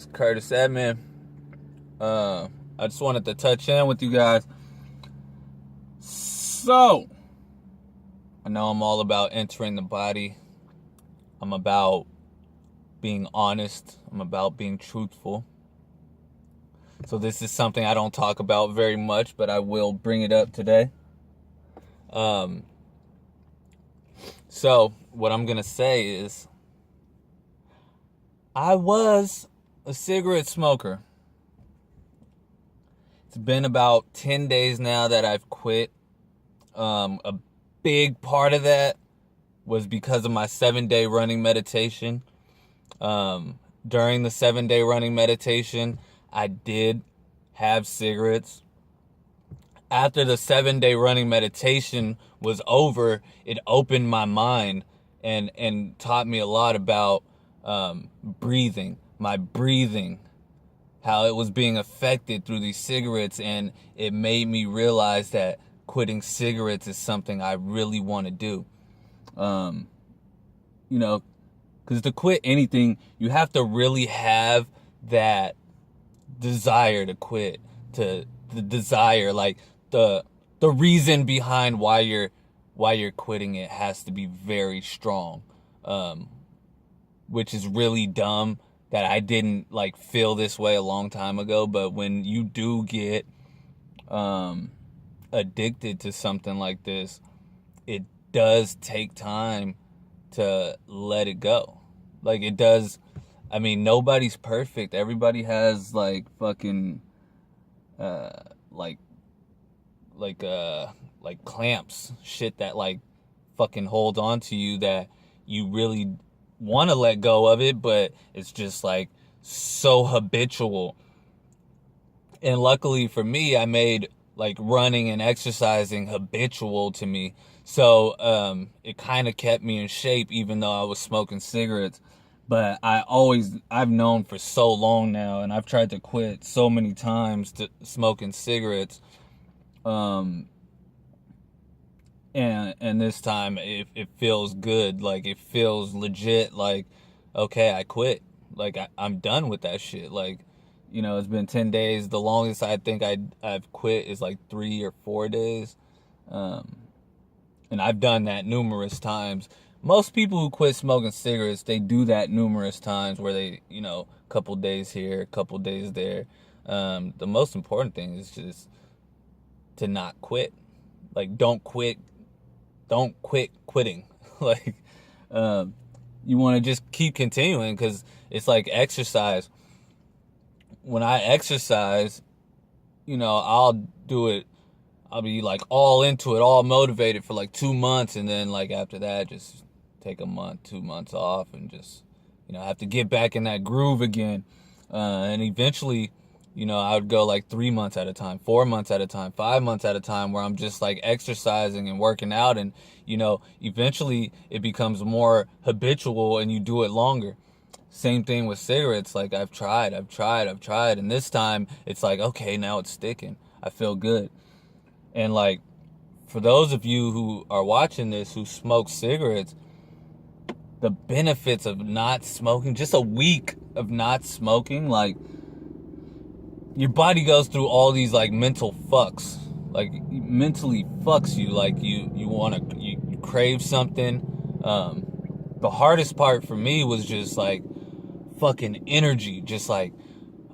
It's Curtis Edmond. I just wanted to touch in with you guys. So, I know I'm all about entering the body. I'm about being honest. I'm about being truthful. So this is something I don't talk about very much, but I will bring it up today. So what I'm going to say is, I was a cigarette smoker. It's been about 10 days now that I've quit. A big part of that was because of my 7-day running meditation. During the 7-day running meditation, I did have cigarettes. After the 7-day running meditation was over, it opened my mind and taught me a lot about breathing, my breathing, how it was being affected through these cigarettes, and it made me realize that quitting cigarettes is something I really want to do. Because to quit anything, you have to really have that desire to quit, to the desire, like the reason behind why you're quitting it has to be very strong, which is really dumb that I didn't feel this way a long time ago. But when you do get addicted to something like this, it does take time to let it go. It does. I mean, nobody's perfect. Everybody has fucking clamps, shit that fucking hold on to you, that you really want to let go of it, but it's just so habitual. And luckily for me, I made running and exercising habitual to me. So it kind of kept me in shape, even though I was smoking cigarettes. But I've known for so long now, and I've tried to quit so many times to smoking cigarettes. And this time it feels good. It feels legit. Okay, I quit. I'm done with that shit. It's been 10 days. The longest I think I've quit is 3 or 4 days. And I've done that numerous times. Most people who quit smoking cigarettes, they do that numerous times, where they, a couple days here, a couple days there. The most important thing is just to not quit. Don't quit quitting. You want to just keep continuing, because it's like exercise. When I exercise, I'll do it. I'll be all into it, all motivated for 2 months, and then after that, just take a month, 2 months off, and just have to get back in that groove again. And eventually, I would go 3 months at a time, 4 months at a time, 5 months at a time, where I'm just exercising and working out, and eventually it becomes more habitual, and you do it longer. Same thing with cigarettes. I've tried, and this time it's okay, now it's sticking. I feel good. And for those of you who are watching this who smoke cigarettes, the benefits of not smoking, just a week of not smoking, your body goes through all these mental fucks. Mentally fucks you. You crave something. The hardest part for me was just fucking energy. Just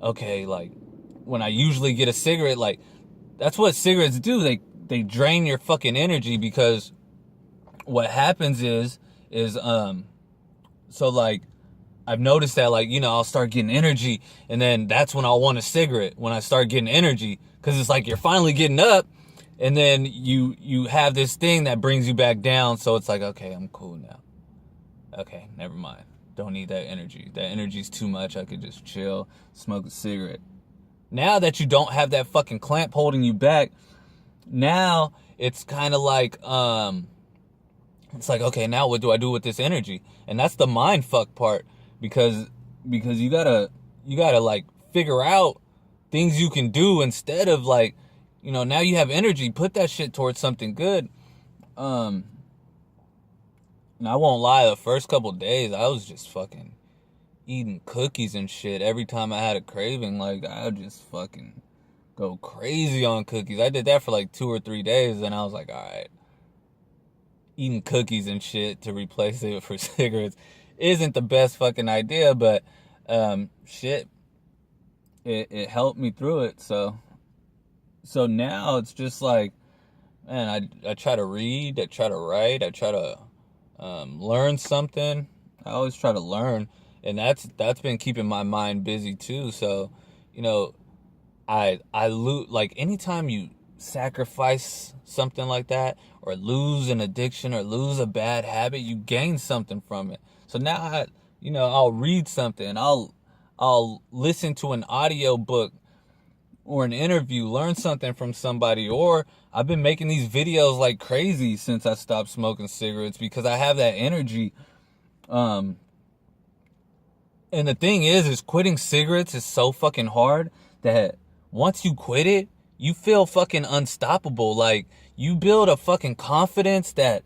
okay, when I usually get a cigarette, that's what cigarettes do. They drain your fucking energy, because what happens is I've noticed that I'll start getting energy, and then that's when I'll want a cigarette, when I start getting energy, because it's you're finally getting up, and then you have this thing that brings you back down. So it's okay, I'm cool now. Okay, never mind. Don't need that energy. That energy's too much. I could just chill, smoke a cigarette. Now that you don't have that fucking clamp holding you back, now it's kind of it's okay, now what do I do with this energy? And that's the mind fuck part, because you gotta figure out things you can do, instead of now you have energy, put that shit towards something good. And I won't lie, the first couple days I was just fucking eating cookies and shit every time I had a craving. Like, I would just fucking go crazy on cookies. I did that for like 2 or 3 days, and I was like, all right, eating cookies and shit to replace it for cigarettes isn't the best fucking idea, but shit, it helped me through it. So now it's just like, man, I try to read, I try to write, I try to learn something. I always try to learn, and that's been keeping my mind busy too. So, you know, I lose, like, anytime you sacrifice something like that, or lose an addiction, or lose a bad habit, you gain something from it. So now I'll read something, I'll listen to an audio book or an interview, learn something from somebody, or I've been making these videos like crazy since I stopped smoking cigarettes because I have that energy. And the thing is quitting cigarettes is so fucking hard that once you quit it, you feel fucking unstoppable. Like, you build a fucking confidence that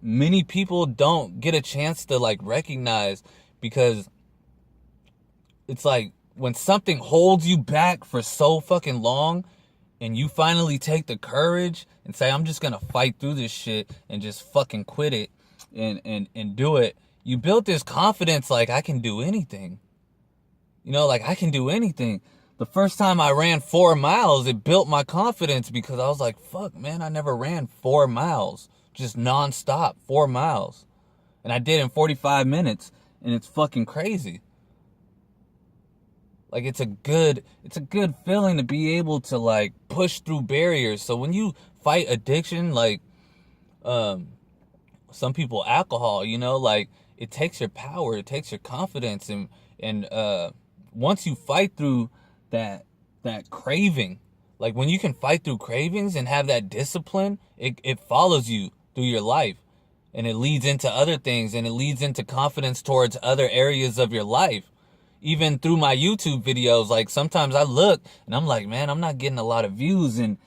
many people don't get a chance to like recognize, because it's like when something holds you back for so fucking long and you finally take the courage and say, I'm just gonna fight through this shit and just fucking quit it and do it, you build this confidence like, I can do anything. Like, I can do anything. The first time I ran 4 miles, it built my confidence because I was like, fuck, man, I never ran 4 miles. Just nonstop, 4 miles. And I did in 45 minutes, and it's fucking crazy. Like, it's a good feeling to be able to like push through barriers. So when you fight addiction, like some people, alcohol, like, it takes your power, it takes your confidence, and once you fight through that craving, like when you can fight through cravings and have that discipline, it follows you through your life, and it leads into other things, and it leads into confidence towards other areas of your life. Even through my YouTube videos, like, sometimes I look and I'm like, man, I'm not getting a lot of views, and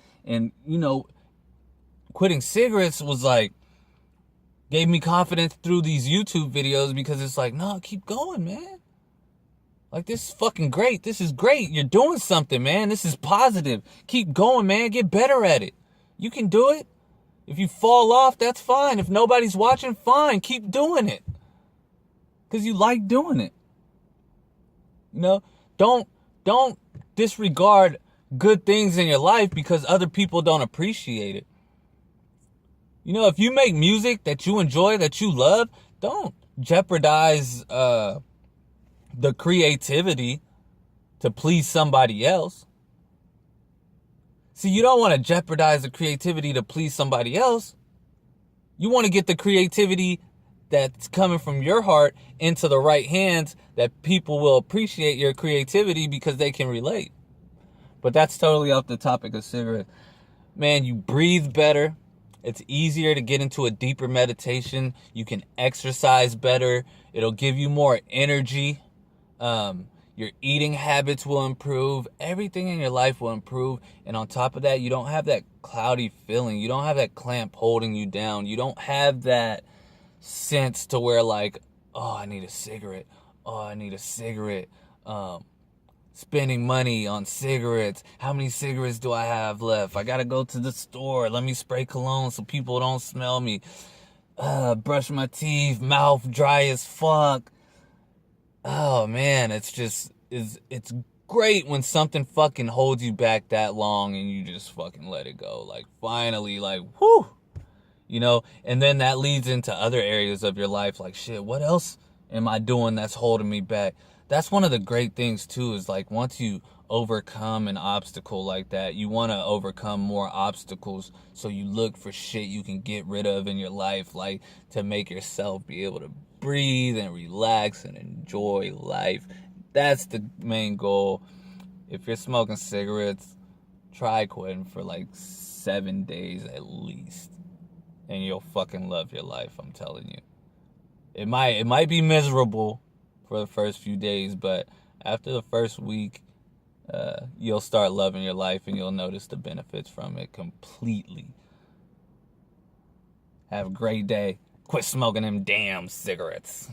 quitting cigarettes was like, gave me confidence through these YouTube videos, because it's like, no, keep going, man. Like, this is fucking great. This is great. You're doing something, man. This is positive. Keep going, man. Get better at it. You can do it. If you fall off, that's fine. If nobody's watching, fine. Keep doing it. Because you like doing it. Don't disregard good things in your life because other people don't appreciate it. If you make music that you enjoy, that you love, don't jeopardize the creativity to please somebody else. See, you don't want to jeopardize the creativity to please somebody else. You want to get the creativity that's coming from your heart into the right hands, that people will appreciate your creativity because they can relate. But that's totally off the topic of cigarettes. Man, you breathe better. It's easier to get into a deeper meditation. You can exercise better. It'll give you more energy. Your eating habits will improve. Everything in your life will improve. And on top of that, you don't have that cloudy feeling. You don't have that clamp holding you down. You don't have that sense to where, like, oh, I need a cigarette. Oh, I need a cigarette. Spending money on cigarettes. How many cigarettes do I have left? I gotta go to the store. Let me spray cologne so people don't smell me. Brush my teeth. Mouth dry as fuck. Oh, man, it's great when something fucking holds you back that long and you just fucking let it go. Like, finally, like, whew. And then that leads into other areas of your life. Like, shit, what else am I doing that's holding me back? That's one of the great things too, is like, once you overcome an obstacle like that, you want to overcome more obstacles. So you look for shit you can get rid of in your life, like, to make yourself be able to breathe and relax and enjoy life. That's the main goal. If you're smoking cigarettes, try quitting for like 7 days at least, and you'll fucking love your life, I'm telling you. It might be miserable for the first few days, but after the first week, you'll start loving your life, and you'll notice the benefits from it completely. Have a great day. Quit smoking them damn cigarettes.